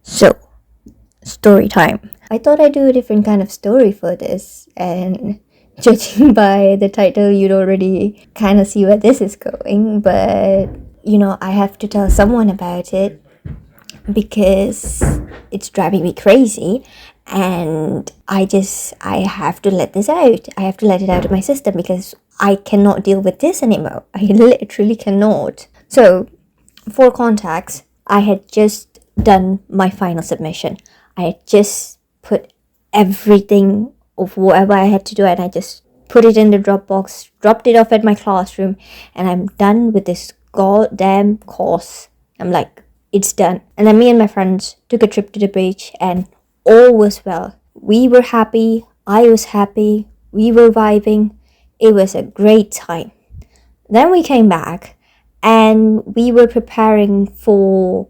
So, story time. I thought I'd do a different kind of story for this, and judging by the title, you'd already kind of see where this is going. But I have to tell someone about it because it's driving me crazy, and I have to let this out. I have to let it out of my system because I cannot deal with this anymore. I literally cannot. So, for context, I had just done my final submission. I had just put everything of whatever I had to do, and I just put it in the Dropbox, dropped it off at my classroom, and I'm done with this goddamn course. I'm like, it's done. And then me and my friends took a trip to the beach, and all was well. We were happy, I was happy, we were vibing. It was a great time. Then we came back, and we were preparing for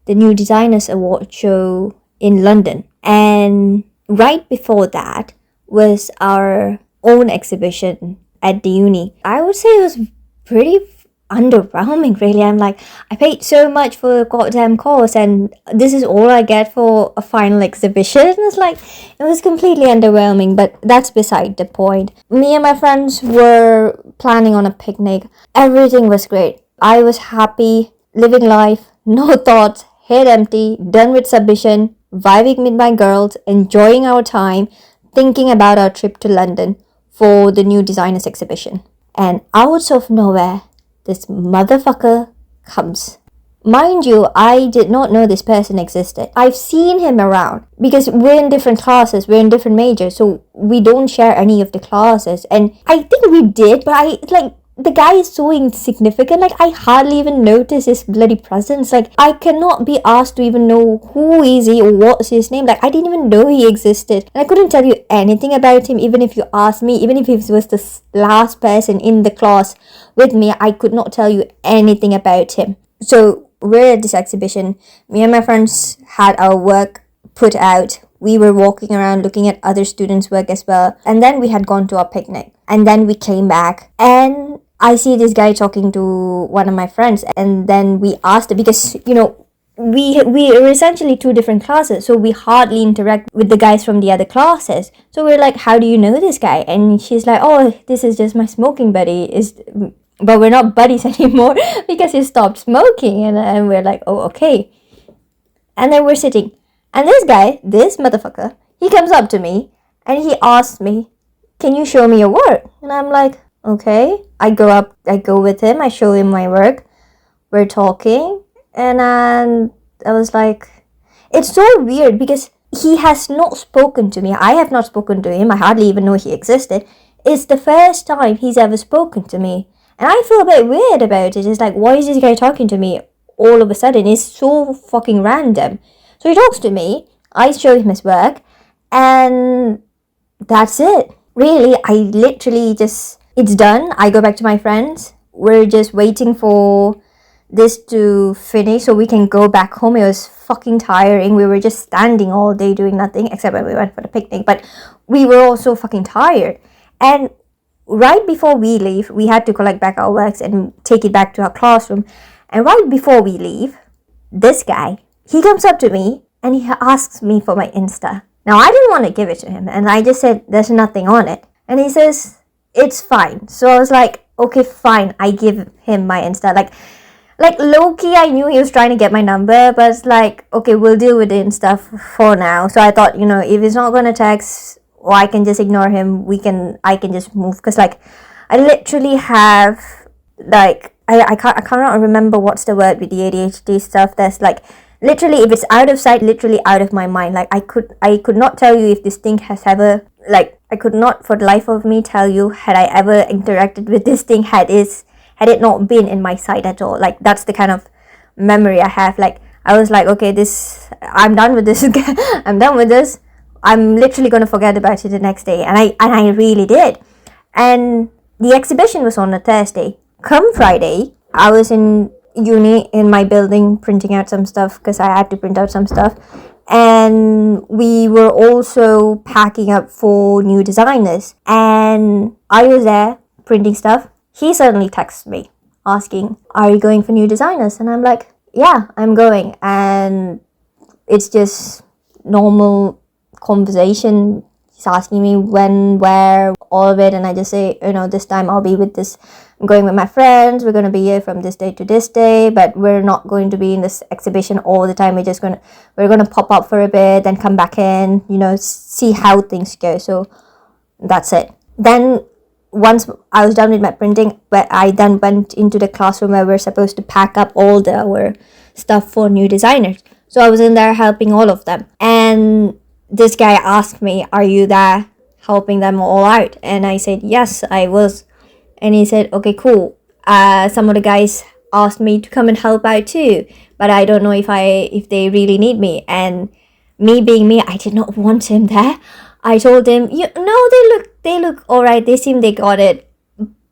the New Designers Award show in London. And right before that was our own exhibition at the uni. I would say it was pretty underwhelming, really. I'm like, I paid so much for a goddamn course, and this is all I get for a final exhibition. It's like, it was completely underwhelming, but that's beside the point. Me and my friends were planning on a picnic. Everything was great. I was happy, living life, no thoughts, head empty, done with submission, vibing with my girls, enjoying our time, thinking about our trip to London for the New Designers exhibition. And out of nowhere, this motherfucker comes. Mind you, I did not know this person existed. I've seen him around because we're in different classes, we're in different majors, so we don't share any of the classes. And I think we did, but the guy is so insignificant. Like, I hardly even notice his bloody presence. Like, I cannot be asked to even know who is he or what's his name. Like, I didn't even know he existed. And I couldn't tell you anything about him, even if you asked me. Even if he was the last person in the class with me, I could not tell you anything about him. So, we're at this exhibition. Me and my friends had our work put out. We were walking around looking at other students' work as well. And then we had gone to our picnic. And then we came back, and I see this guy talking to one of my friends, and then we asked her because we are essentially two different classes, so we hardly interact with the guys from the other classes. So we're like, how do you know this guy? And she's like, oh, this is just my smoking buddy. But we're not buddies anymore because he stopped smoking. And we're like, oh, okay. And then we're sitting, and this guy, this motherfucker, he comes up to me and he asks me, can you show me your work? And I'm like, okay. I go with him, I show him my work, we're talking, and then I was like, it's so weird because he has not spoken to me. I have not spoken to him. I hardly even know he existed. It's the first time he's ever spoken to me. And I feel a bit weird about it. It's like, why is this guy talking to me all of a sudden? It's so fucking random. So he talks to me, I show him his work, and that's it. Really, I literally just, it's done. I go back to my friends. We're just waiting for this to finish so we can go back home. It was fucking tiring. We were just standing all day doing nothing except when we went for the picnic. But we were also fucking tired. And right before we leave, we had to collect back our works and take it back to our classroom. And right before we leave, this guy, he comes up to me and he asks me for my Insta. Now, I didn't want to give it to him, and I just said, there's nothing on it. And he says, it's fine. So I was like, okay, fine. I give him my Insta. Like low-key, I knew he was trying to get my number, but it's like, okay, we'll deal with it and stuff for now. So I thought, if he's not going to text, or I can just ignore him, I can just move. Because, like, I literally have, like, I cannot remember what's the word with the ADHD stuff. There's, like, literally, if it's out of sight, literally out of my mind. Like, I could not tell you if this thing has ever, like, I could not for the life of me tell you had I ever interacted with this thing had it not been in my sight at all. Like, that's the kind of memory I have. Like, I was like, okay, I'm done with this. I'm done with this. I'm literally gonna forget about it the next day, and I really did. And the exhibition was on a Thursday. Come Friday, I was in uni in my building printing out some stuff because I had to print out some stuff, and we were also packing up for New Designers, and I was there printing stuff. He suddenly texts me asking, are you going for New Designers? And I'm like, yeah, I'm going. And it's just normal conversation. He's asking me when, where, all of it, and I just say, this time I'll be with this. I'm going with my friends. We're gonna be here from this day to this day, but we're not going to be in this exhibition all the time. We're gonna pop up for a bit, then come back in. See how things go. So that's it. Then once I was done with my printing, but I then went into the classroom where we're supposed to pack up all our stuff for new designers. So I was in there helping all of them. And this guy asked me, "Are you there helping them all out?" And I said, "Yes, I was." And he said, "Okay, cool. Some of the guys asked me to come and help out too, but I don't know if they really need me." And me being me, I did not want him there. I told him, no, they look all right. They seem they got it,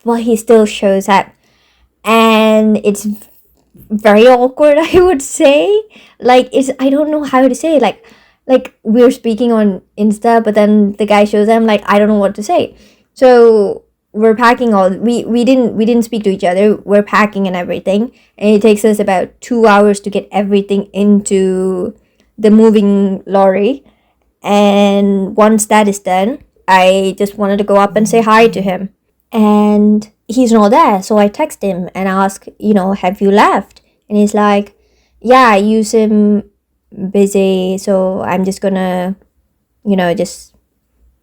but he still shows up, and it's very awkward. I would say, I don't know how to say, like we're speaking on Insta, but then the guy shows up. I'm like, I don't know what to say. So we're packing all. We didn't speak to each other. We're packing and everything, and it takes us about 2 hours to get everything into the moving lorry. And once that is done, I just wanted to go up and say hi to him. And he's not there. So I text him and ask, have you left? And he's like, yeah, I use him busy. So I'm just gonna, just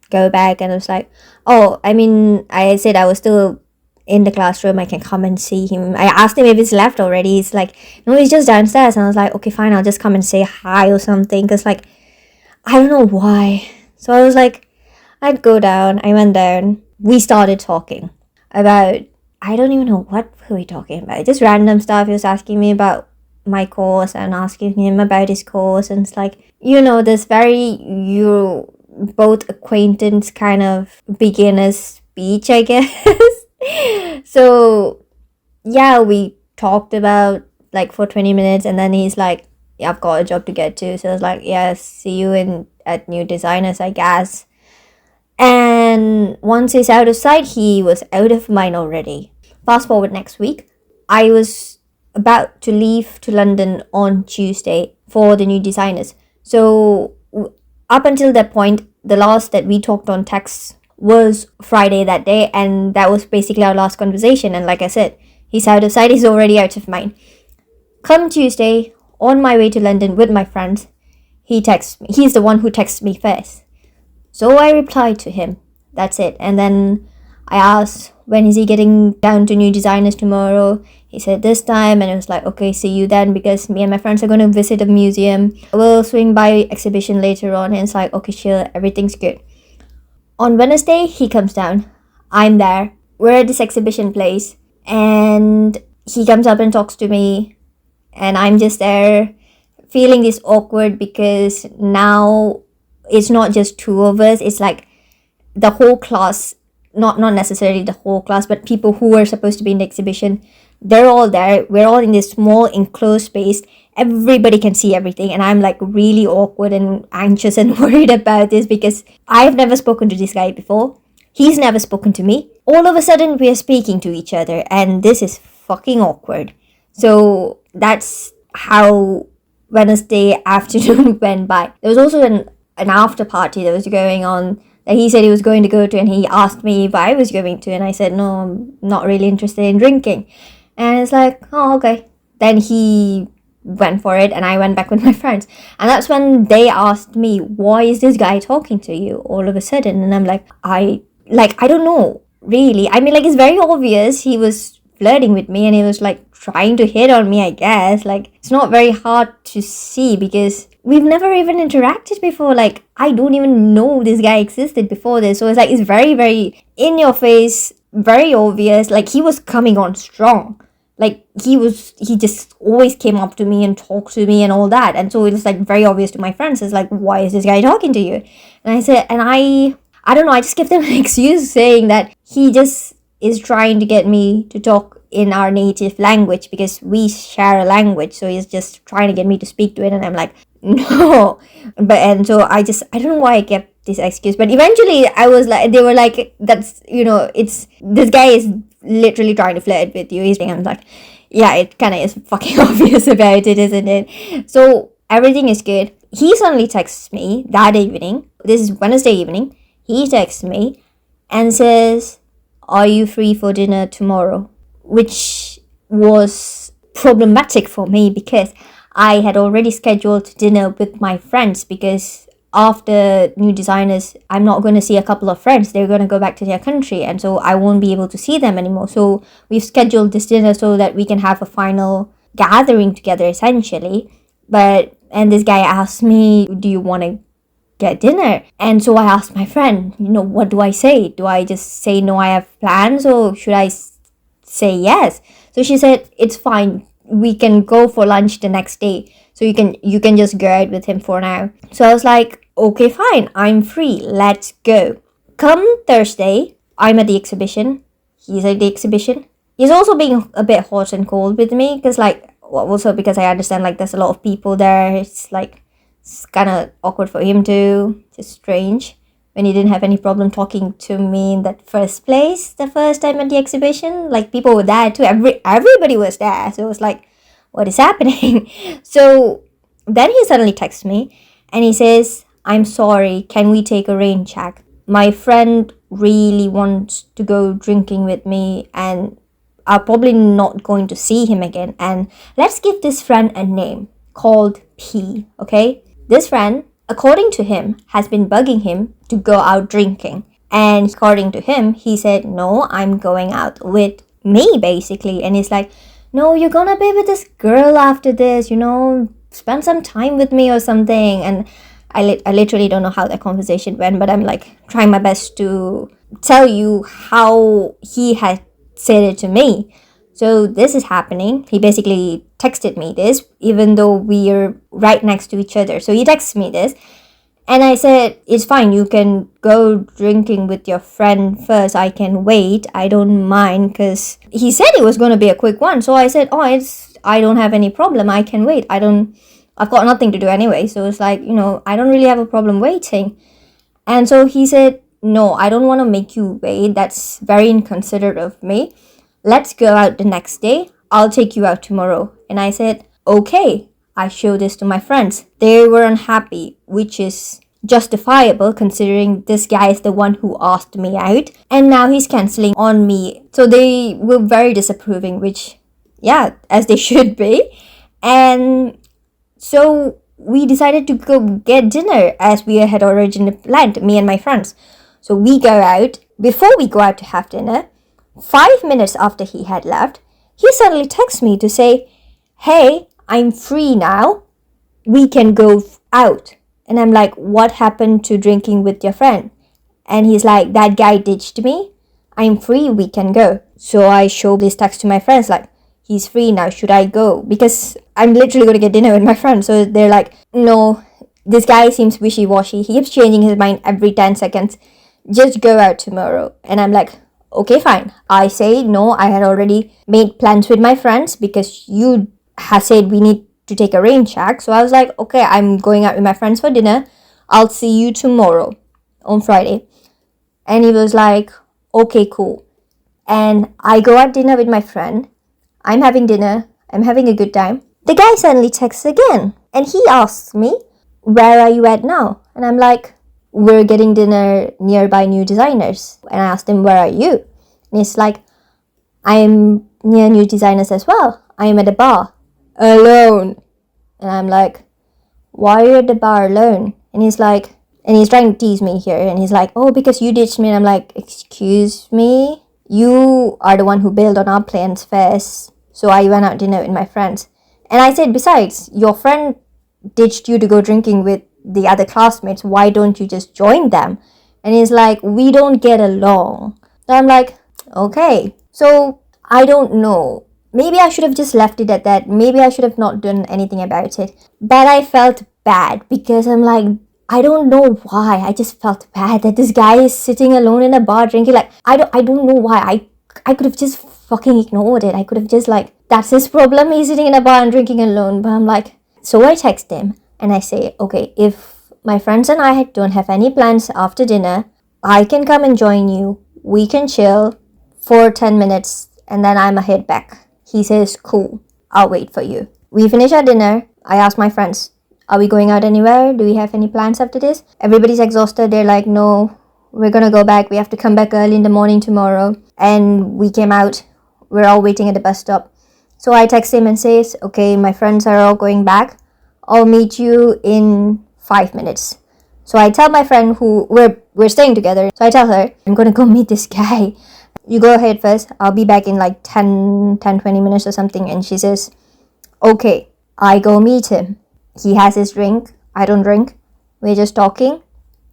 go back. And I was like, oh, I said I was still in the classroom. I can come and see him. I asked him if he's left already. He's like, no, he's just downstairs. And I was like, okay, fine. I'll just come and say hi or something. Because I don't know why. So I was like, I'd go down. I went down. We started talking about, I don't even know what were we talking about. Just random stuff. He was asking me about my course and asking him about his course. And it's like, this very, you both acquaintance kind of beginner speech, I guess. So, yeah, we talked about for 20 minutes, and then he's like, yeah, I've got a job to get to. So I was like, yeah, see you at New Designers, I guess. And once he's out of sight, he was out of mind already. Fast forward next week, I was about to leave to London on Tuesday for the New Designers. So up until that point, the last that we talked on text was Friday that day, and that was basically our last conversation. And like I said, he's out of sight, he's already out of mind. Come Tuesday, on my way to London with my friends, he texts me. He's the one who texts me first. So I replied to him. That's it. And then I asked, when is he getting down to New Designers tomorrow? He said this time, and it was like, okay, see you then, because me and my friends are going to visit a museum. We'll swing by exhibition later on. And it's like, okay, chill, everything's good. On Wednesday, he comes down. I'm there. We're at this exhibition place, and he comes up and talks to me. And I'm just there feeling this awkward, because now it's not just two of us. It's like the whole class, not necessarily the whole class, but people who were supposed to be in the exhibition. They're all there. We're all in this small enclosed space. Everybody can see everything. And I'm really awkward and anxious and worried about this, because I've never spoken to this guy before. He's never spoken to me. All of a sudden, we're speaking to each other. And this is fucking awkward. So that's how Wednesday afternoon went by. There was also an after party that was going on that he said he was going to go to, and he asked me if I was going to, and I said, no, I'm not really interested in drinking. And it's like, oh, okay. Then he went for it, and I went back with my friends. And that's when they asked me, why is this guy talking to you all of a sudden? And I'm like, I don't know, really. It's very obvious he was flirting with me, and he was trying to hit on me, I guess. It's not very hard to see, because we've never even interacted before. I don't even know this guy existed before this. So it's very, very in your face, very obvious. He was coming on strong. He just always came up to me and talked to me and all that. And so it was very obvious to my friends. It's why is this guy talking to you? And I said, and I don't know, I just give them an excuse saying that he just is trying to get me to talk in our native language, because we share a language. So he's just trying to get me to speak to it. And I'm like, no. And so I don't know why I kept this excuse. But eventually I was they were like, that's, it's, this guy is literally trying to flirt with you. I'm like, yeah, it kind of is fucking obvious about it, isn't it? So everything is good. he suddenly texts me that evening. This is Wednesday evening. He texts me and says, "Are you free for dinner tomorrow?" Which was problematic for me because I had already scheduled dinner with my friends, because after new designers, I'm not going to see a couple of friends. They're going to go back to their country, and so I won't be able to see them anymore. So we've scheduled this dinner so that we can have a final gathering together, essentially. And this guy asked me, "Do you want to get dinner?" And so I asked my friend, what do I say? Do I just say no, I have plans, or should I say yes? So she said, "It's fine. We can go for lunch the next day. So you can just go out with him for now." So I was like, "Okay, fine. I'm free. Let's go." Come Thursday, I'm at the exhibition. He's at the exhibition. He's also being a bit hot and cold with me because, also because I understand, there's a lot of people there. It's kind of awkward for him too. It's strange when he didn't have any problem talking to me in that first place, the first time at the exhibition. People were there too. Everybody was there. So it was like, what is happening? So then he suddenly texts me and he says, "I'm sorry, can we take a rain check? My friend really wants to go drinking with me, and I'm probably not going to see him again. And let's give this friend a name called P, okay? This friend, according to him, has been bugging him to go out drinking. And according to him, he said, 'No, I'm going out with me,' basically." And he's like, "No, you're gonna be with this girl after this, spend some time with me or something." And I literally don't know how that conversation went, but I'm trying my best to tell you how he had said it to me. So this is happening. He basically texted me this, even though we're right next to each other. So he texts me this, and I said, "It's fine. You can go drinking with your friend first. I can wait. I don't mind," because he said it was going to be a quick one. So I said, "Oh, I don't have any problem. I can wait. I've got nothing to do anyway." So it's I don't really have a problem waiting. And so he said, "No, I don't want to make you wait. That's very inconsiderate of me. Let's go out the next day. I'll take you out tomorrow." And I said, "Okay." I showed this to my friends. They were unhappy, which is justifiable considering this guy is the one who asked me out. And now he's cancelling on me. So they were very disapproving, which, yeah, as they should be. And so we decided to go get dinner as we had originally planned, me and my friends. So we go out. Before we go out to have dinner, 5 minutes after he had left, he suddenly texts me to say, "Hey, I'm free now. We can go out." And I'm like, "What happened to drinking with your friend?" And he's like, "That guy ditched me. I'm free. We can go." So I show this text to my friends he's free now. Should I go? Because I'm literally going to get dinner with my friends. So they're like, "No, this guy seems wishy-washy. He keeps changing his mind every 10 seconds. Just go out tomorrow." And I'm like, "Okay, fine." I say, "No, I had already made plans with my friends because you had said we need to take a rain check." So I was like, "Okay, I'm going out with my friends for dinner. I'll see you tomorrow on Friday." And he was like, "Okay, cool." And I go out dinner with my friend. I'm having dinner. I'm having a good time. The guy suddenly texts again. And he asks me, "Where are you at now?" And I'm like, "We're getting dinner nearby New Designers." And I asked him, "Where are you?" And he's like, "I'm near New Designers as well. I'm at a bar. Alone." And I'm like, "Why are you at the bar alone?" And he's trying to tease me here. And he's like, "Oh, because you ditched me." And I'm like, "Excuse me? You are the one who bailed on our plans first. So I went out dinner with my friends." And I said, "Besides, your friend ditched you to go drinking with the other classmates. Why don't you just join them?" And he's like, "We don't get along." So I'm like, okay. So I don't know. Maybe I should have just left it at that. Maybe I should have not done anything about it. But I felt bad because I'm like, I don't know why. I just felt bad that this guy is sitting alone in a bar drinking. I don't know why. I could have just fucking ignored it. I could have just that's his problem. He's sitting in a bar and drinking alone. But I'm like, so I text him and I say, "Okay, if my friends and I don't have any plans after dinner, I can come and join you. We can chill for 10 minutes and then I'm a head back." He says, "Cool, I'll wait for you." We finish our dinner. I ask my friends, Are we going out anywhere? Do we have any plans after this? Everybody's exhausted. They're like, no, we're gonna go back. We have to come back early in the morning tomorrow. And we came out. We're all waiting at the bus stop. So I text him and says, okay, my friends are all going back. I'll meet you in 5 minutes. So I tell my friend who we're staying together. So I tell her, I'm gonna go meet this guy. You go ahead first. I'll be back in like 20 minutes or something. And she says, okay. I go meet him. He has his drink. I don't drink. We're just talking.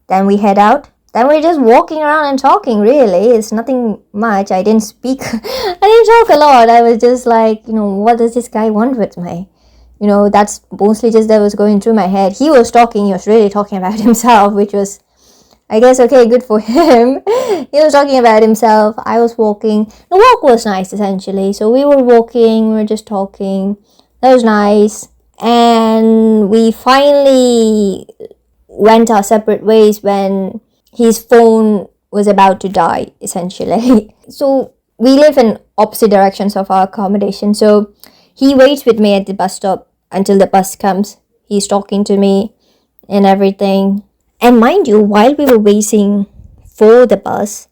Then we head out. Then we're just walking around and talking, really. It's nothing much. I didn't speak. I didn't talk a lot. I was just like, what does this guy want with me? That's mostly just that was going through my head. He was talking. He was really talking about himself, which was, I guess, okay, good for him. He was talking about himself. I was walking. The walk was nice, essentially. So we were walking. We were just talking. That was nice. And we finally went our separate ways when his phone was about to die, essentially. So we live in opposite directions of our accommodation. So he waits with me at the bus stop until the bus comes. He's talking to me and everything. And mind you, while we were waiting for the bus,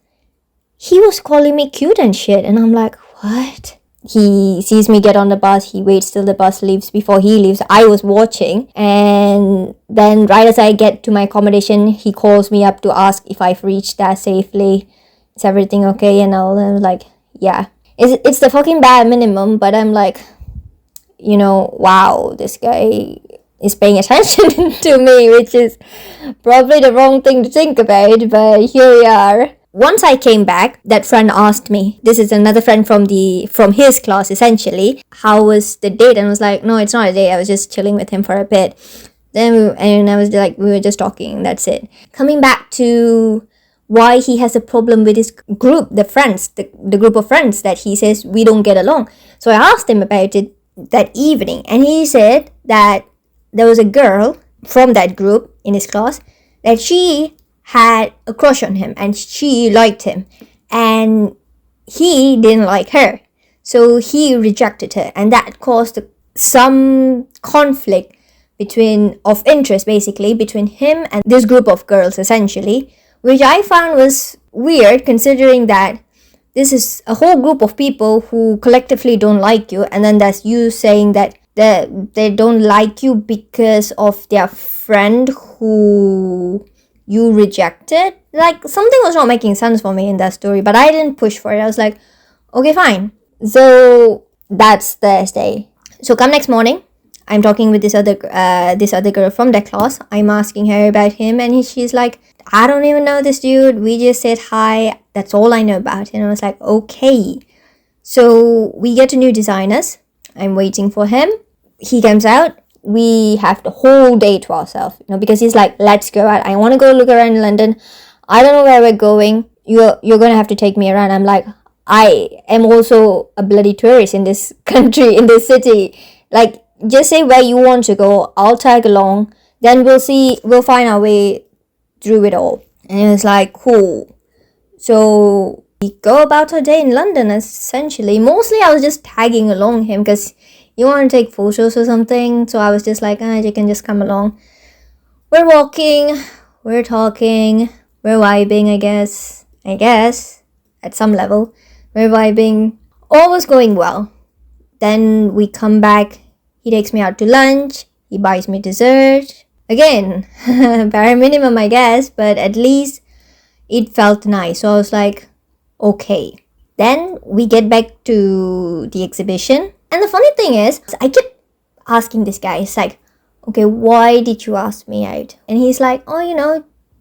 he was calling me cute and shit. And I'm like, what? He sees me get on the bus. He waits till the bus leaves. Before he leaves, I was watching. And then right as I get to my accommodation, he calls me up to ask if I've reached that safely. Is everything okay? And I was like, yeah. It's the fucking bare minimum. But I'm like, wow, this guy is paying attention to me, which is probably the wrong thing to think about. But here we are. Once I came back, that friend asked me, this is another friend from his class essentially, how was the date? And I was like, no, it's not a date. I was just chilling with him for a bit. And I was like, we were just talking. That's it. Coming back to why he has a problem with his group, the friends, the group of friends that he says we don't get along. So I asked him about it that evening, and he said that there was a girl from that group in his class that she had a crush on him and she liked him and he didn't like her, so he rejected her, and that caused some conflict of interest basically between him and this group of girls essentially, which I found was weird considering that this is a whole group of people who collectively don't like you, and then that's you saying that they don't like you because of their friend who you rejected. Like, something was not making sense for me in that story, but I didn't push for it. I was like, okay, fine. So that's Thursday. So come next morning, I'm talking with this other girl from that class. I'm asking her about him, and she's like, I don't even know this dude. We just said hi. That's all I know about him. And I was like, okay. So we get to new designers. I'm waiting for him. He comes out. We have the whole day to ourselves, because he's like, let's go out. I want to go look around in London. I don't know where we're going. You're gonna have to take me around. I'm like, I am also a bloody tourist in this country, in this city. Like, just say where you want to go. I'll tag along. Then we'll find our way through it all. And it's like, cool. So we go about our day in London, essentially. Mostly I was just tagging along him because you want to take photos or something. So I was just like, you can just come along. We're walking, we're talking, we're vibing, I guess, at some level. We're vibing. All was going well. Then we come back. He takes me out to lunch. He buys me dessert. Again, bare minimum, I guess, but at least it felt nice. So I was like, okay. Then we get back to the exhibition. And the funny thing is, I kept asking this guy, it's like, okay, why did you ask me out? And he's like,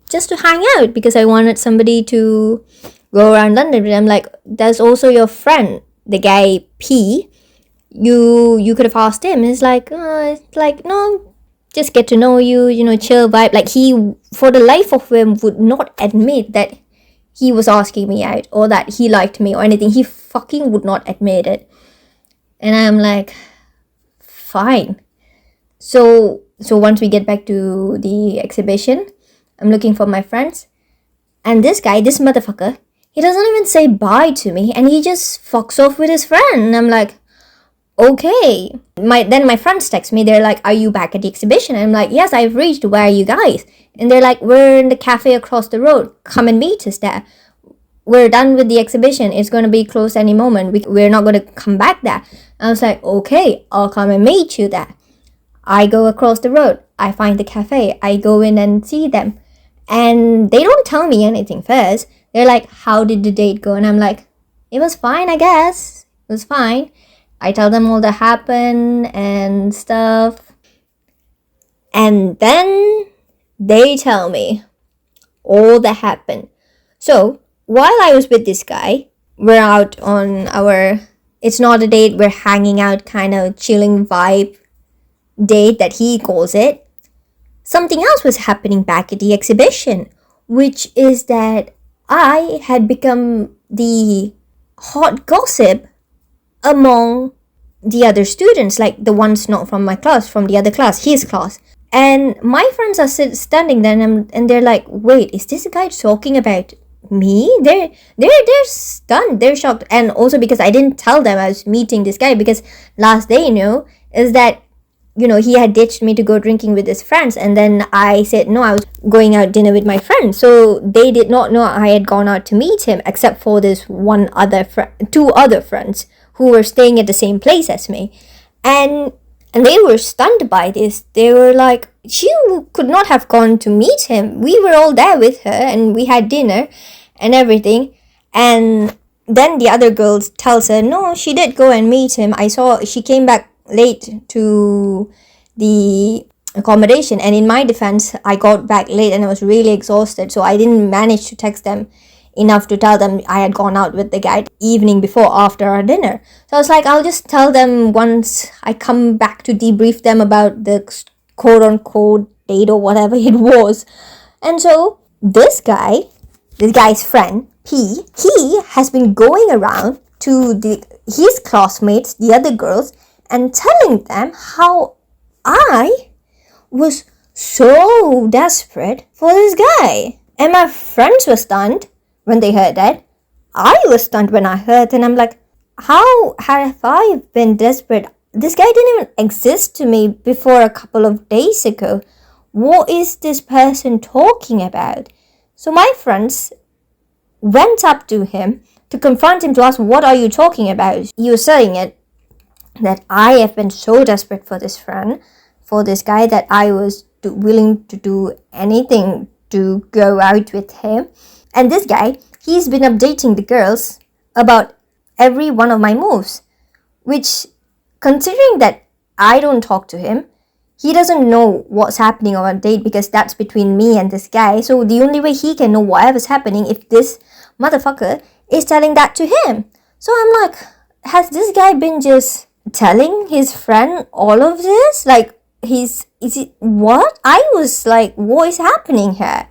just to hang out because I wanted somebody to go around London with. I'm like, there's also your friend, the guy P. You could have asked him. It's like, no, just get to know you, chill vibe. Like, he, for the life of him, would not admit that he was asking me out or that he liked me or anything. He fucking would not admit it. And I'm like, fine. So once we get back to the exhibition, I'm looking for my friends. And this guy, this motherfucker, he doesn't even say bye to me. And he just fucks off with his friend. And I'm like, okay. Then my friends text me. They're like, "Are you back at the exhibition?" And I'm like, "Yes, I've reached. Where are you guys?" And they're like, "We're in the cafe across the road. Come and meet us there. We're done with the exhibition. It's going to be closed any moment. We're not going to come back there." And I was like, "Okay, I'll come and meet you there." I go across the road. I find the cafe. I go in and see them. And they don't tell me anything first. They're like, "How did the date go?" And I'm like, "It was fine, I guess. It was fine." I tell them all that happened and stuff. And then they tell me all that happened. So, while I was with this guy, we're out on our, it's not a date, we're hanging out, kind of chilling vibe date that he calls it. Something else was happening back at the exhibition, which is that I had become the hot gossip among the other students, like the ones not from my class, from the other class, his class. And my friends are standing there, and they're like, "Wait, is this guy talking about me?" They're stunned, they're shocked. And also because I didn't tell them I was meeting this guy, because last they knew is that, he had ditched me to go drinking with his friends, and then I said no, I was going out dinner with my friends. So they did not know I had gone out to meet him, except for this two other friends who were staying at the same place as me. And they were stunned by this. They were like, "She could not have gone to meet him. We were all there with her and we had dinner and everything." And then the other girl tells her, "No, she did go and meet him. I saw she came back late to the accommodation." And in my defense, I got back late and I was really exhausted. So I didn't manage to text them enough to tell them I had gone out with the guy evening before, after our dinner. So I was like, I'll just tell them once I come back to debrief them about the quote unquote date or whatever it was. And so this guy's friend, P, he has been going around to his classmates, the other girls, and telling them how I was so desperate for this guy. And my friends were stunned when they heard that. I was stunned when I heard, and I'm like, how have I been desperate? This guy didn't even exist to me before a couple of days ago. What is this person talking about? So my friends went up to him to confront him, to ask, "What are you talking about?" He was saying it, that I have been so desperate for this friend, for this guy, that I was willing to do anything to go out with him. And this guy, he's been updating the girls about every one of my moves, which, considering that I don't talk to him, he doesn't know what's happening on a date, because that's between me and this guy. So the only way he can know whatever's happening if this motherfucker is telling that to him. So I'm like, has this guy been just telling his friend all of this? Like, is it what? I was like, what is happening here?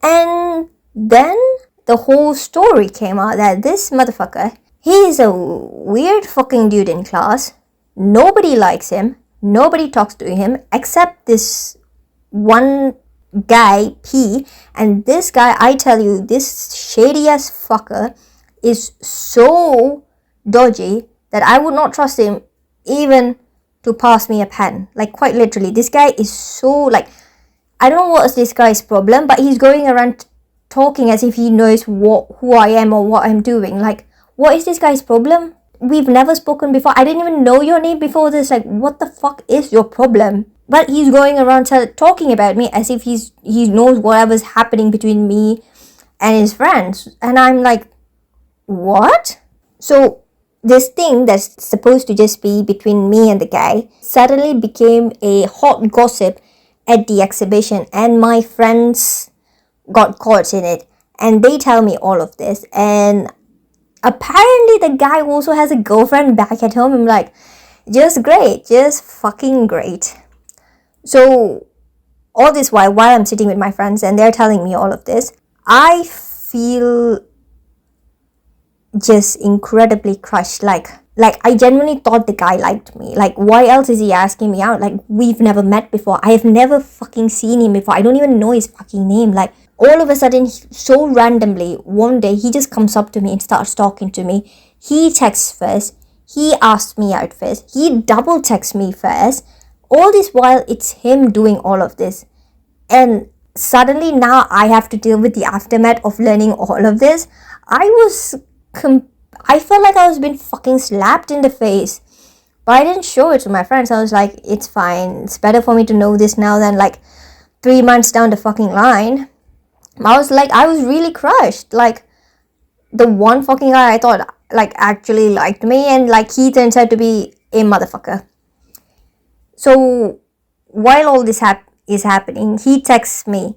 And then the whole story came out that this motherfucker, he is a weird fucking dude in class. Nobody likes him. Nobody talks to him except this one guy, P. And this guy, I tell you, this shady ass fucker is so dodgy that I would not trust him even to pass me a pen. Like, quite literally, this guy is so, like, I don't know what's this guy's problem, but he's going around talking as if he knows who I am or what I'm doing. Like, what is this guy's problem? We've never spoken before. I didn't even know your name before this. Like, what the fuck is your problem? But he's going around talking about me as if he knows whatever's happening between me and his friends. And I'm like, what? So this thing that's supposed to just be between me and the guy suddenly became a hot gossip at the exhibition, and my friends got caught in it, and they tell me all of this. And apparently the guy also has a girlfriend back at home. I'm like, just great, just fucking great. So all this while I'm sitting with my friends and they're telling me all of this, I feel just incredibly crushed. Like I genuinely thought the guy liked me. Like, why else is he asking me out? Like, we've never met before. I have never fucking seen him before. I don't even know his fucking name. Like, all of a sudden, so randomly, one day, he just comes up to me and starts talking to me. He texts first. He asked me out first. He double texted me first. All this while, it's him doing all of this. And suddenly now I have to deal with the aftermath of learning all of this. I felt like I was being fucking slapped in the face. But I didn't show it to my friends. I was like, it's fine. It's better for me to know this now than like 3 months down the fucking line. I was really crushed. Like, the one fucking guy I thought like actually liked me, and like he turns out to be a motherfucker. So while all this is happening, he texts me,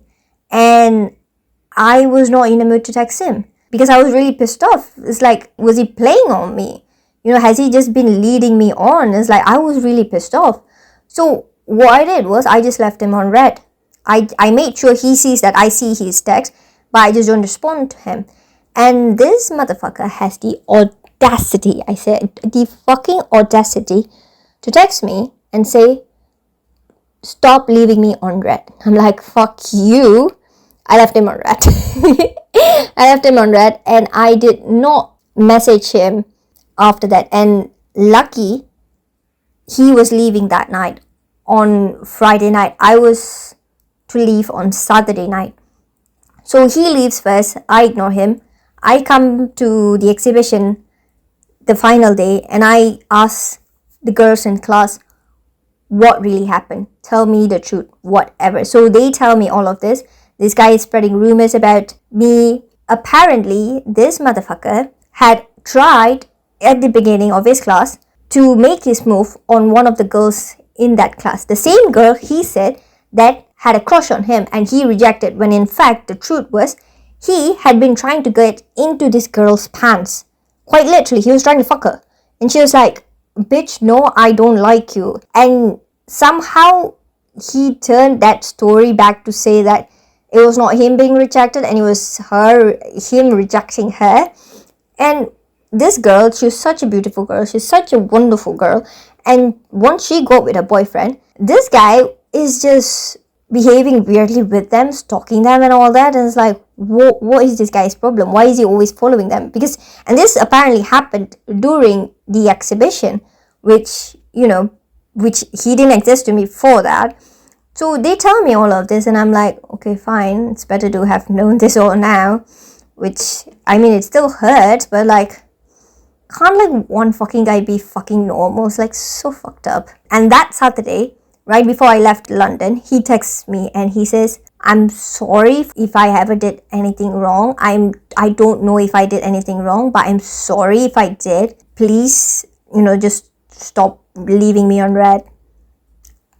and I was not in the mood to text him because I was really pissed off. It's like, was he playing on me? Has he just been leading me on? It's like, I was really pissed off. So what I did was I just left him on red. I made sure he sees that I see his text, but I just don't respond to him. And this motherfucker has the audacity, I said, the fucking audacity to text me and say, stop leaving me on red. I'm like, fuck you. I left him on red. I left him on red, and I did not message him after that. And lucky, he was leaving that night on Friday night. I was to leave on Saturday night. So he leaves first. I ignore him. I come to the exhibition the final day, and I ask the girls in class, what really happened? Tell me the truth, whatever. So they tell me all of this. This guy is spreading rumors about me. Apparently, this motherfucker had tried at the beginning of his class to make his move on one of the girls in that class. The same girl, he said, that had a crush on him, and he rejected, when in fact the truth was he had been trying to get into this girl's pants. Quite literally, he was trying to fuck her. And she was like, bitch, no, I don't like you. And somehow he turned that story back to say that it was not him being rejected, and it was him rejecting her. And this girl, she's such a beautiful girl. She's such a wonderful girl. And once she got with her boyfriend, this guy is just behaving weirdly with them, stalking them and all that. And it's like, what is this guy's problem? Why is he always following them? And this apparently happened during the exhibition, which he didn't exist to me for that. So they tell me all of this, and I'm like, okay, fine, it's better to have known this all now. Which, I mean, it still hurts, but like, can't like one fucking guy be fucking normal? It's like so fucked up. And that Saturday, right before I left London, he texts me and he says, I'm sorry if I ever did anything wrong. I don't know if I did anything wrong, but I'm sorry if I did. Please, just stop leaving me on red.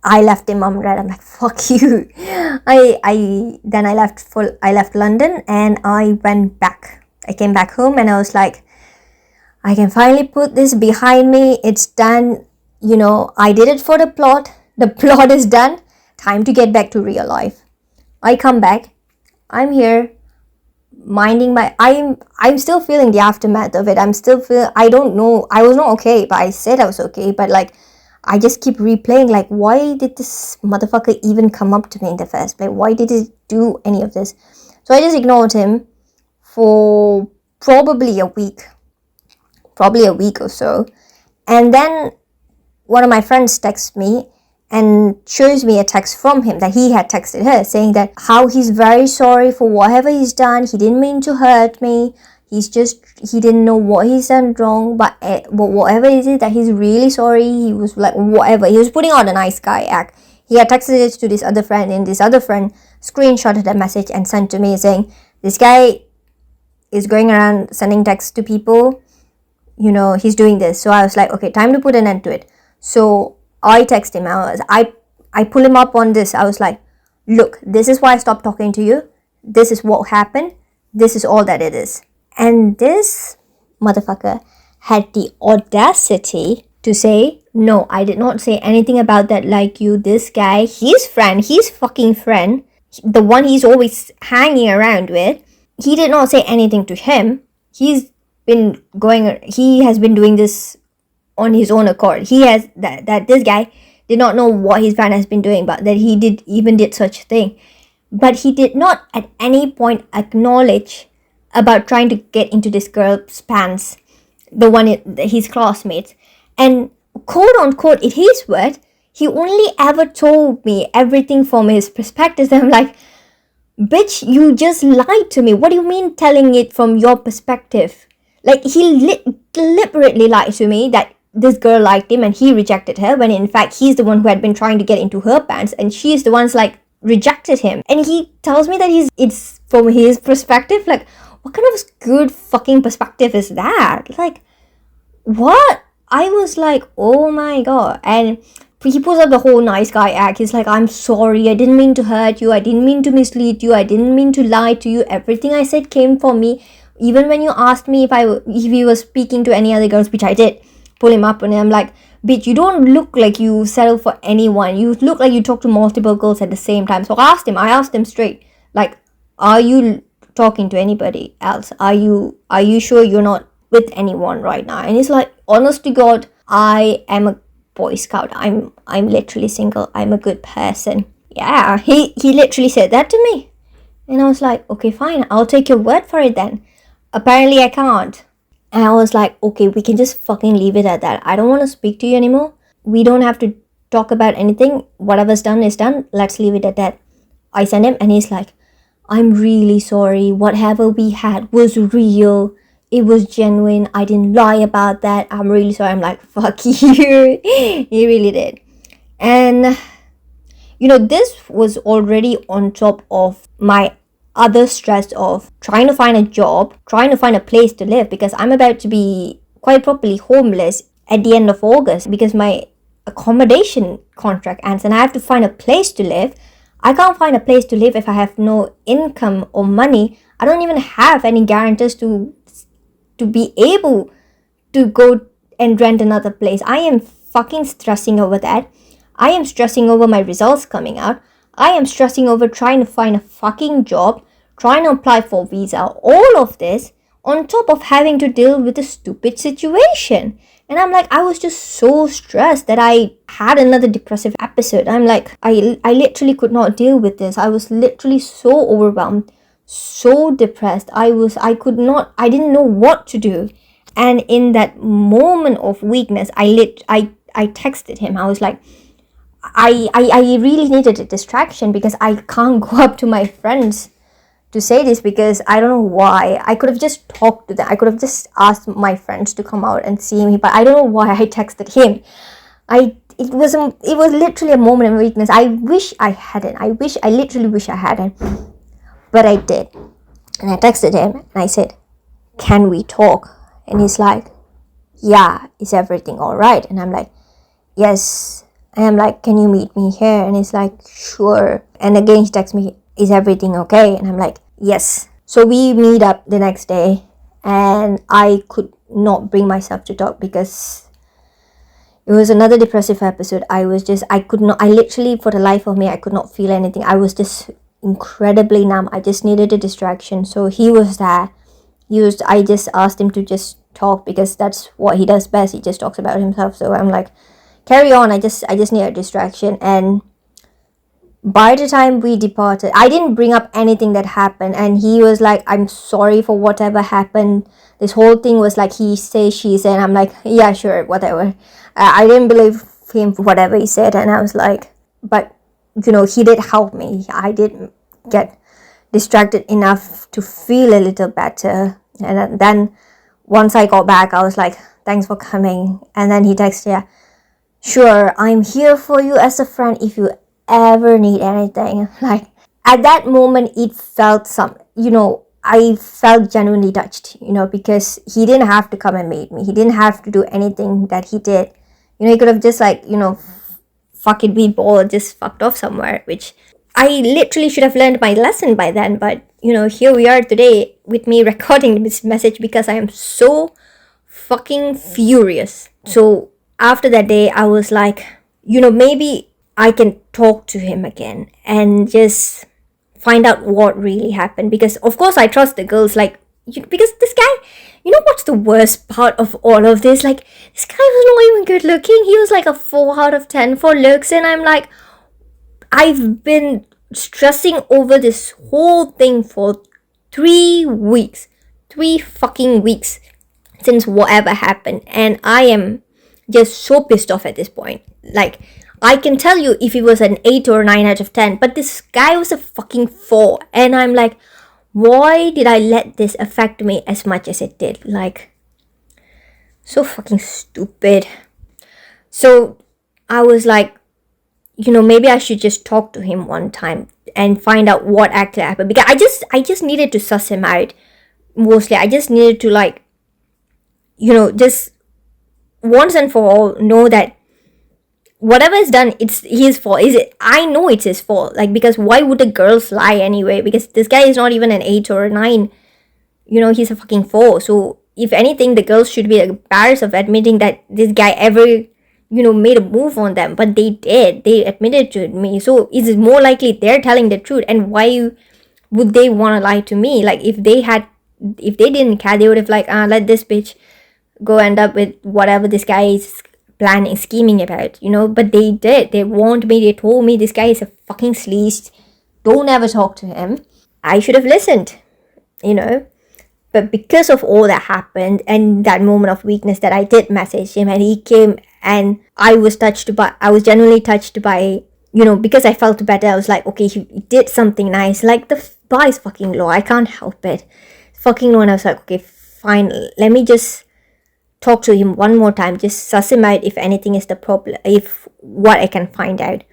I left him on red. I'm like, fuck you. I left London, and I went back. I came back home, and I was like, I can finally put this behind me. It's done. I did it for the plot. The plot is done. Time to get back to real life. I come back. I'm here minding I'm still feeling the aftermath of it. I don't know. I was not okay, but I said I was okay. But like, I just keep replaying, like, why did this motherfucker even come up to me in the first place? Why did he do any of this? So I just ignored him for probably a week or so. And then one of my friends texts me and shows me a text from him that he had texted her, saying that how he's very sorry for whatever he's done. He didn't mean to hurt me. He didn't know what he's done wrong, but whatever it is, that he's really sorry. He was like, whatever. He was putting on a nice guy act. He had texted it to this other friend, and this other friend screenshotted the message and sent to me saying, this guy is going around sending texts to people. He's doing this. So I was like, okay, time to put an end to it. So I text him. I pull him up on this. I was like, look, this is why I stopped talking to you. This is what happened. This is all that it is. And this motherfucker had the audacity to say, no, I did not say anything about that like you. This guy, his fucking friend, the one he's always hanging around with, he did not say anything to him. He has been doing this on his own accord. That this guy did not know what his friend has been doing, but that he did such a thing. But he did not at any point acknowledge about trying to get into this girl's pants, his classmates. And quote unquote, in his word, he only ever told me everything from his perspective. I'm like, bitch, you just lied to me. What do you mean telling it from your perspective? Like, he deliberately lied to me that this girl liked him and he rejected her, when in fact he's the one who had been trying to get into her pants and she's the one's like rejected him. And he tells me that it's from his perspective. Like, what kind of good fucking perspective is that? Like, what? I was like, oh my god. And he pulls up the whole nice guy act. He's like, I'm sorry, I didn't mean to hurt you, I didn't mean to mislead you, I didn't mean to lie to you. Everything I said came from me. Even when you asked me if he was speaking to any other girls, which I did, pull him up, and I'm like, bitch, you don't look like you settle for anyone. You look like you talk to multiple girls at the same time. So I asked him straight, like, are you talking to anybody else? Are you sure you're not with anyone right now? And he's like, honest to God, I am a Boy Scout. I'm literally single. I'm a good person. Yeah, he literally said that to me. And I was like, okay, fine, I'll take your word for it then. Apparently I can't. And I was like, okay, we can just fucking leave it at that. I don't want to speak to you anymore. We don't have to talk about anything. Whatever's done is done. Let's leave it at that. I sent him and he's like, I'm really sorry. Whatever we had was real. It was genuine. I didn't lie about that. I'm really sorry. I'm like, fuck you. He really did. And, this was already on top of my other stress of trying to find a job, trying to find a place to live, because I'm about to be quite properly homeless at the end of August because my accommodation contract ends and I have to find a place to live. I can't find a place to live if I have no income or money. I don't even have any guarantors to be able to go and rent another place. I am fucking stressing over that. I am stressing over my results coming out. I am stressing over trying to find a fucking job, trying to apply for visa, all of this on top of having to deal with a stupid situation. And I'm like, I was just so stressed that I had another depressive episode. I'm like, I literally could not deal with this. I was literally so overwhelmed, so depressed. I didn't know what to do. And in that moment of weakness, I texted him. I was like, I really needed a distraction because I can't go up to my friends to say this because I don't know why. I could have just talked to them. I could have just asked my friends to come out and see me, but I don't know why I texted him. It was literally a moment of weakness. I wish I hadn't. I literally wish I hadn't. But I did. And I texted him and I said, can we talk? And he's like, yeah, is everything all right? And I'm like, yes. And I'm like, can you meet me here? And he's like, sure. And again, he texts me, is everything okay? And I'm like, yes. So we meet up the next day and I could not bring myself to talk because it was another depressive episode. I literally, for the life of me, I could not feel anything. I was just incredibly numb. I just needed a distraction. So he was there. I just asked him to just talk because that's what he does best. He just talks about himself. So I'm like, carry on. I just need a distraction. And by the time we departed, I didn't bring up anything that happened. And he was like, I'm sorry for whatever happened. This whole thing was like he say, she said. And I'm like, yeah, sure, whatever. I didn't believe him for whatever he said. And I was like, but he did help me. I did get distracted enough to feel a little better. And then once I got back, I was like, thanks for coming. And then he texted, yeah, sure, I'm here for you as a friend if you ever need anything. Like, at that moment, it felt I felt genuinely touched, because he didn't have to come and meet me. He didn't have to do anything that he did. He could have just fuck it, be bored, just fucked off somewhere, which I literally should have learned my lesson by then. But, here we are today with me recording this message because I am so fucking furious. So after that day, I was like, maybe I can talk to him again and just find out what really happened. Because, of course, I trust the girls, because this guy, what's the worst part of all of this? Like, this guy was not even good looking. He was like a 4 out of 10 for looks. And I'm like, I've been stressing over this whole thing for 3 weeks. 3 fucking weeks since whatever happened. And I am just so pissed off at this point. Like, I can tell you if it was an 8 or 9 out of 10, but this guy was a fucking 4. And I'm like, why did I let this affect me as much as it did? Like, so fucking stupid. So I was like, maybe I should just talk to him one time and find out what actually happened. Because I just needed to suss him out. Mostly, I just needed to, like, just once and for all know that whatever is done, it's his fault. Is it? I know it's his fault. Like, because why would the girls lie anyway? Because this guy is not even an 8 or a 9. He's a fucking 4. So if anything, the girls should be embarrassed of admitting that this guy ever made a move on them. But they did. They admitted to me. So it's more likely they're telling the truth. And why would they want to lie to me? Like, if they didn't care, they would have, like, let this bitch go end up with whatever this guy is planning, scheming about, But they did. They warned me. They told me this guy is a fucking sleaze. Don't ever talk to him. I should have listened, But because of all that happened and that moment of weakness, that I did message him, and he came, and I was genuinely touched by, because I felt better. I was like, okay, he did something nice. Like, the bar is fucking low. I can't help it. Fucking low. And I was like, okay, fine. Let me just talk to him one more time. Just suss him out if anything is the problem, if what I can find out.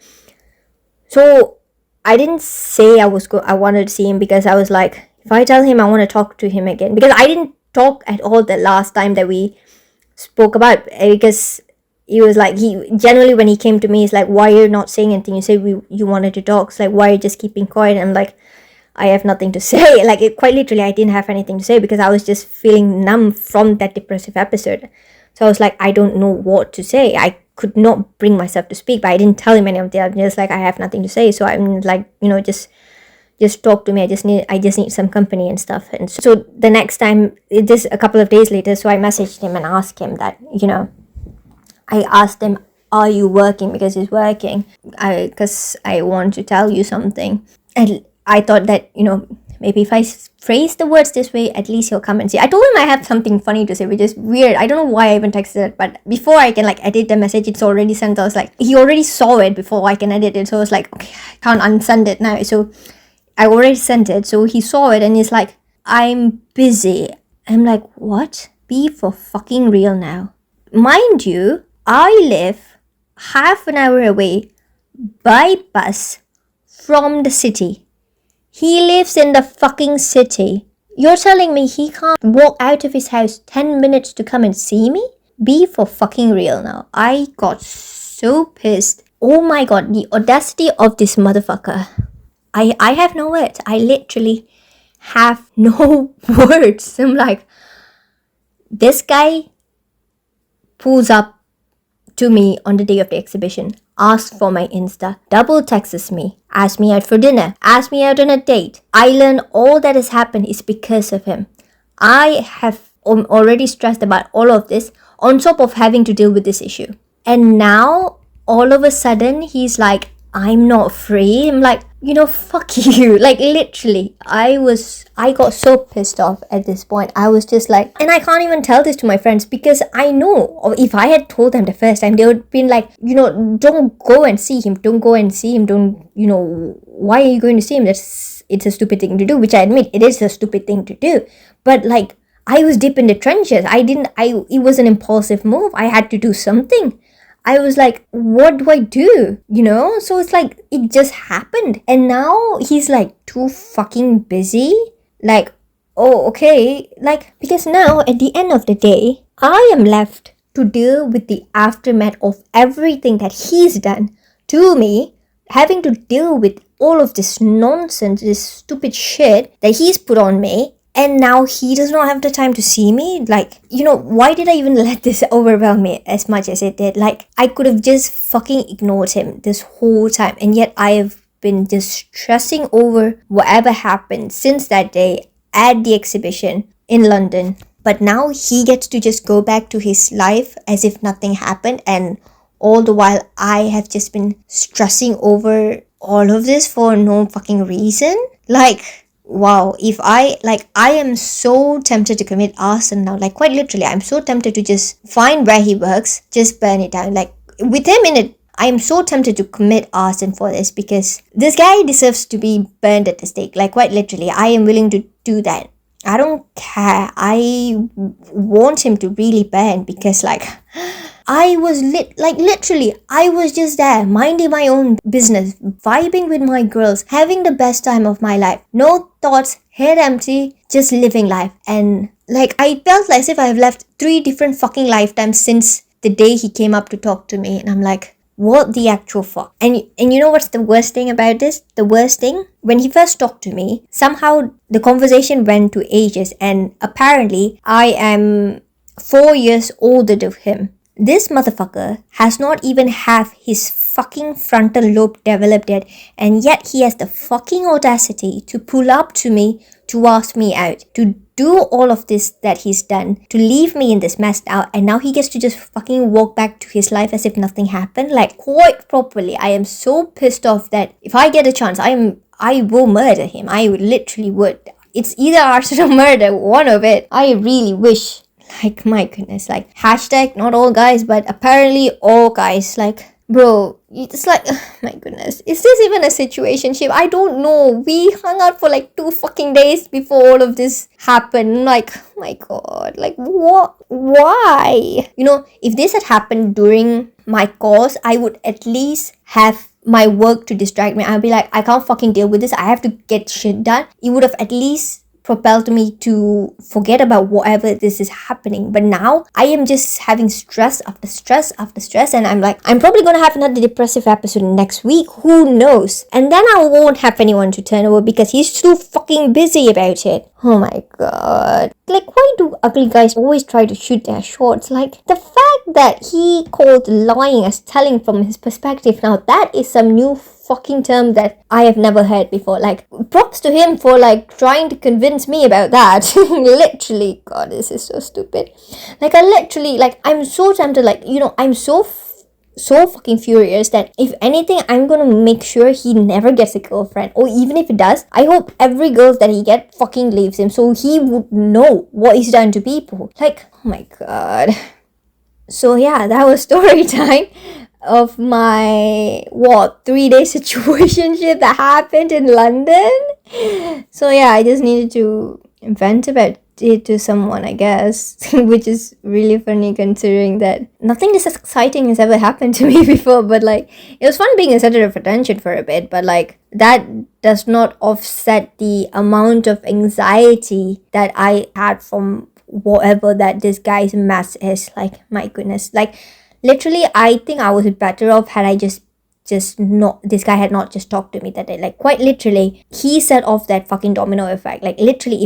So I didn't say I wanted to see him, because I was like, if I tell him I want to talk to him again, because I didn't talk at all the last time that we spoke about, because he was like, he generally, when he came to me, he's like, why are you not saying anything? You said you wanted to talk. It's like, why are you just keeping quiet? And I'm like, I have nothing to say. Like, quite literally, I didn't have anything to say, because I was just feeling numb from that depressive episode. So I was like, I don't know what to say. I could not bring myself to speak, but I didn't tell him any of that. I'm just like, I have nothing to say. So I'm like, just talk to me. I just need some company and stuff. And so the next time, just a couple of days later, so I messaged him and asked him that, I asked him, are you working? Because he's working. Because I want to tell you something. And I thought that, maybe if I phrase the words this way, at least he'll come and see. I told him I have something funny to say, which is weird. I don't know why I even texted it, but before I can, like, edit the message, it's already sent. I was like, he already saw it before I can edit it. So I was like, okay, I can't unsend it now. So I already sent it. So he saw it and he's like, I'm busy. I'm like, what? Be for fucking real now. Mind you, I live half an hour away by bus from the city. He lives in the fucking city. You're telling me he can't walk out of his house 10 minutes to come and see me? Be for fucking real now. I got so pissed. Oh my god, the audacity of this motherfucker. I have no words. I literally have no words. I'm like, this guy pulls up to me on the day of the exhibition, asks for my Insta, double texts me, asks me out for dinner, asks me out on a date. I learn all that has happened is because of him. I have already stressed about all of this on top of having to deal with this issue. And now, all of a sudden, he's like, I'm not free. I'm like, fuck you. Like, literally, I got so pissed off at this point. I was just like, and I can't even tell this to my friends, because I know, or if I had told them the first time, they would have been like, don't go and see him. Don't go and see him. Don't, why are you going to see him? It's a stupid thing to do, which I admit, it is a stupid thing to do. But, like, I was deep in the trenches. It was an impulsive move. I had to do something. I was like, what do I do? So it's like, it just happened. And now he's like too fucking busy. Like, oh, okay. Like, because now at the end of the day, I am left to deal with the aftermath of everything that he's done to me, having to deal with all of this nonsense, this stupid shit that he's put on me. And now he does not have the time to see me. Like, why did I even let this overwhelm me as much as it did? Like, I could have just fucking ignored him this whole time. And yet I have been just stressing over whatever happened since that day at the exhibition in London. But now he gets to just go back to his life as if nothing happened. And all the while I have just been stressing over all of this for no fucking reason. Like, wow, if I am so tempted to commit arson now, like quite literally, I'm so tempted to just find where he works, just burn it down, like with him in it. I am so tempted to commit arson for this because this guy deserves to be burned at the stake. Like quite literally, I am willing to do that. I don't care. I want him to really burn because like I was literally, I was just there, minding my own business, vibing with my girls, having the best time of my life. No thoughts, head empty, just living life. And like, I felt as if I've left 3 different fucking lifetimes since the day he came up to talk to me. And I'm like, what the actual fuck? And you know what's the worst thing about this? The worst thing? When he first talked to me, somehow the conversation went to ages, and apparently I am 4 years older than him. This motherfucker has not even have his fucking frontal lobe developed yet, and yet he has the fucking audacity to pull up to me to ask me out, to do all of this that he's done, to leave me in this mess now, and now he gets to just fucking walk back to his life as if nothing happened. Like, quite properly, I am so pissed off that if I get a chance, I will murder him. I literally would. It's either arson or murder, one of it. I really wish. Like, my goodness, like, hashtag not all guys, but apparently all guys. Like, bro, it's like, my goodness, is this even a situationship? I don't know. We hung out for like 2 fucking days before all of this happened. Like, oh my god, like, what? Why? You know, if this had happened during my course, I would at least have my work to distract me. I'd be like, I can't fucking deal with this. I have to get shit done. It would have at least propelled me to forget about whatever this is happening. But now I am just having stress after stress after stress, and I'm like, I'm probably gonna have another depressive episode next week, who knows? And then I won't have anyone to turn over because he's too fucking busy about it. Oh my god. Like, why do ugly guys always try to shoot their shots? Like, the fact that he called lying as telling from his perspective, now that is some new fucking term that I have never heard before. Like, props to him for like trying to convince me about that. Literally, god, this is so stupid. Like, I literally, like, I'm so tempted, like, you know, I'm so fucking furious that if anything, I'm gonna make sure he never gets a girlfriend, or even if he does, I hope every girl that he gets fucking leaves him so he would know what he's done to people. Like, oh my god. So yeah, that was story time of my 3-day situationship that happened in London. So yeah, I just needed to vent about it to someone, I guess, which is really funny considering that nothing this exciting has ever happened to me before. But like, it was fun being a center of attention for a bit, but like, that does not offset the amount of anxiety that I had from whatever that this guy's mess is. Like, my goodness, like, literally, I think I was better off had I just not, this guy had not just talked to me that day. Like, quite literally, he set off that fucking domino effect. Like, literally,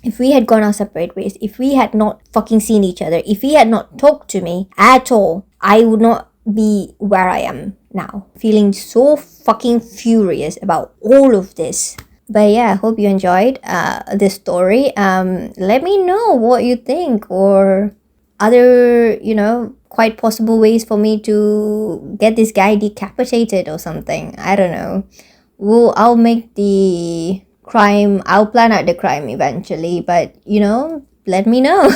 if we had gone our separate ways, if we had not fucking seen each other, if he had not talked to me at all, I would not be where I am now, feeling so fucking furious about all of this. But yeah, I hope you enjoyed this story. Let me know what you think, or other, you know, quite possible ways for me to get this guy decapitated or something. I don't know. I'll make the crime, I'll plan out the crime eventually, but you know, let me know.